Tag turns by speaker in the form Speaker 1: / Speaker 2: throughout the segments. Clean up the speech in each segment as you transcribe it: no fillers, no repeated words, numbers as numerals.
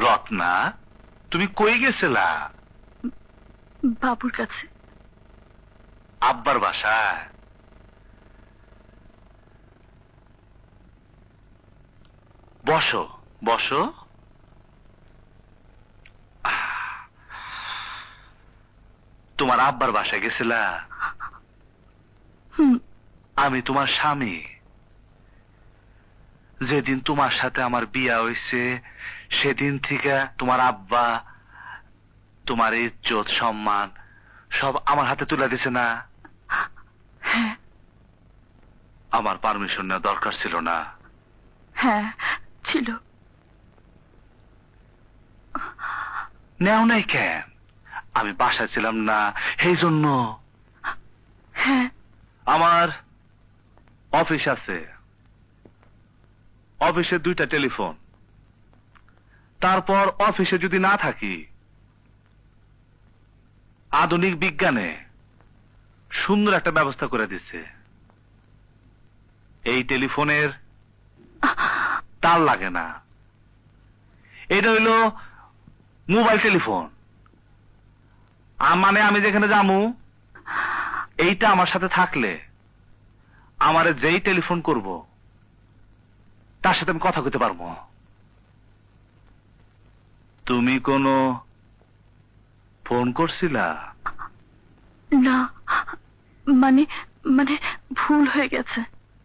Speaker 1: রত্না, তুমি কই গেছিলা?
Speaker 2: বাবুর কাছে।
Speaker 1: আব্বার বাসায়? বসো বসো। তোমার আব্বার বাসায় গেছিলা? আমি তোমার স্বামী। যেদিন তোমার সাথে আমার বিয়া হইছে সেদিন থেকে তোমার আব্বা তোমার ইজ্জত সম্মান সব আমার হাতে তুলে দিছে না?
Speaker 2: হ্যাঁ।
Speaker 1: আমার পারমিশন নেওয়া দরকার ছিল না?
Speaker 2: হ্যাঁ ছিল।
Speaker 1: নেও নাই কেন? আমি বাসায় ছিলাম না সেই জন্য।
Speaker 2: হ্যাঁ।
Speaker 1: আমার অফিস আছে, অফিসে 2টা টেলিফোন। তারপর অফিসে যদি না থাকি, আধুনিক বিজ্ঞানে সুন্দর একটা ব্যবস্থা করে দিচ্ছে। এই টেলিফোনের তার লাগে না। এটা হইল মোবাইল টেলিফোন। মানে আমি যেখানে যামু এইটা আমার সাথে থাকলে আমারে যেই টেলিফোন করব তার সাথে আমি কথা কইতে পারবো। তুমি কোনো ফোন করছিলা?
Speaker 2: না, মানে মানে ভুল হয়ে গেছে।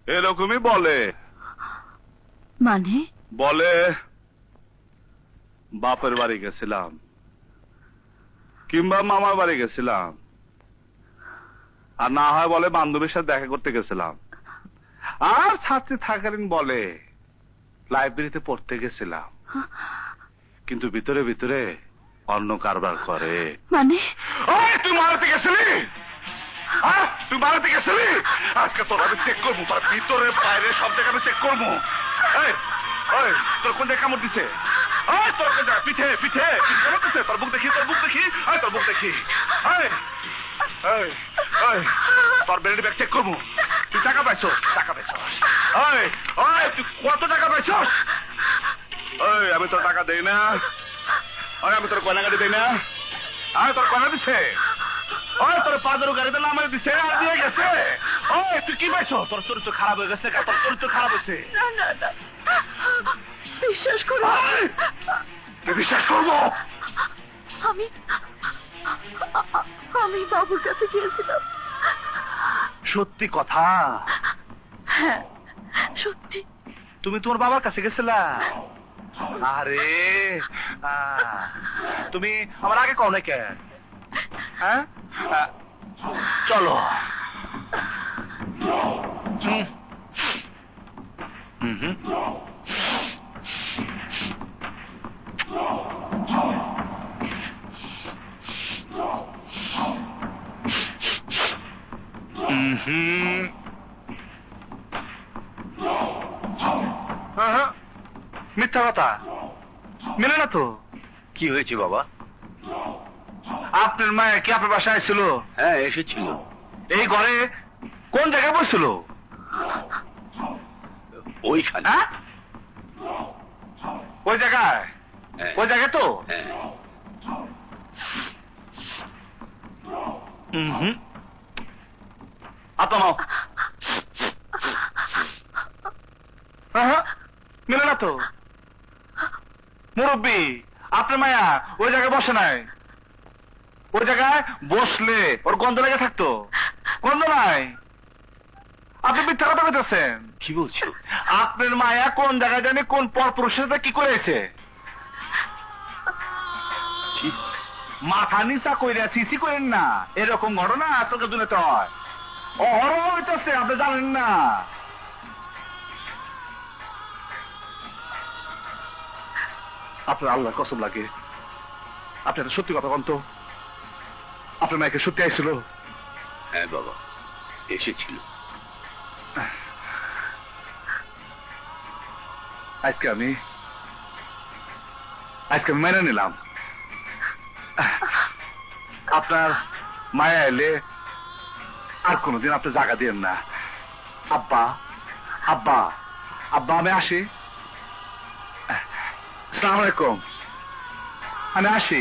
Speaker 1: এরকমই বলে।
Speaker 2: মানে?
Speaker 1: বলে বাপের বাড়ি গেছিলাম কিংবা মামার বাড়ি গেছিলাম, আর না হয় বলে বান্ধবীর সাথে দেখা করতে গেছিলাম, আর ছাত্রী থাকালীন বলে লাইব্রেরিতে পড়তে গেছিলাম। কিন্তু ভিতরে ভিতরে অন্য কারবার করে।
Speaker 2: মানে?
Speaker 1: তুই মারাতে গেছিলি? তুই মারাতে গেছিলি? আজকে তোর আমি চেক করবো, তোর ভিতরে বাইরে সব জায়গায় আমি চেক করবো। তোর কোন জায়গায় কামড় দিছে? তোর কোন জায়গায়? পিঠে পিঠে কামড় দিছে? তোর বুক দেখি, তোর বুক দেখি, তোর বুক দেখি। তোর ব্রেন ব্যাগ চেক করবো। তুই টাকা পাইছো? টাকা পাইছো? তুই কত টাকা পাইছস? আমি তোর টাকা দেই না। আমি তোর গয়না গাড়ি দেই না। তোর গয়না দিচ্ছে? তোর পাঁচের গাড়িতে নামাই দিচ্ছে আর দিয়ে গেছে। তুই কি পাইছো? তোর চরিত্র খারাপ হয়ে গেছে। তোর চরিত্র খারাপ হয়েছে।
Speaker 2: বিশ্বাস করো।
Speaker 1: বিশ্বাস করবো?
Speaker 2: আমি বাবুর কাছে গিয়েছিলাম।
Speaker 1: সত্যি কথা?
Speaker 2: হ্যাঁ সত্যি।
Speaker 1: তুমি তোমার বাবার কাছে গেছিলা? আরে তুমি আমার আগে কও না কেন? হ্যাঁ চলো। মিথ্যা কথা মেলে না তো।
Speaker 3: কি হয়েছে বাবা?
Speaker 1: আপনার মায়ের কি আপনার বাসায় ছিল?
Speaker 3: হ্যাঁ এসেছিল।
Speaker 1: এই ঘরে কোন জায়গায় বসছিল?
Speaker 3: ওইখানে।
Speaker 1: ওই জায়গায়? ওই জায়গায় তো? আপনার মেলে না তো। মুরব্বী, আপনার মায়া ওই জায়গায় বসে নাই। ওই জায়গায় বসলে ওর গন্ধ লেগে থাকতো। গন্ধ নাই। আপনি মিথ্যা কথা বলতেছেন।
Speaker 3: কি বলছো?
Speaker 1: আপনার মায়া কোন জায়গায় জানি কোন পরপুরুষের সাথে কি করেছে? মাথা নিচা কইরা সিসি করেন না। এরকম ঘটনা আজকাল দুনিয়াতে হয়। অহরহ হইতেছে, আপনি জানেন না। আপনার আল্লাহর কসম লাগে, আপনি একটা সত্যি কথা বলতো। আপনার মাকে সত্যি আইছিল?
Speaker 3: হ্যাঁ বাবা এসেছিল।
Speaker 1: আজকে আমি মেনে নিলাম। আপনার মায়া এলে আর কোনদিন আপনি জায়গা দিয়েন না। আব্বা আব্বা আব্বা আমি আসি। আসসালামু আলাইকুম। আমি আসি।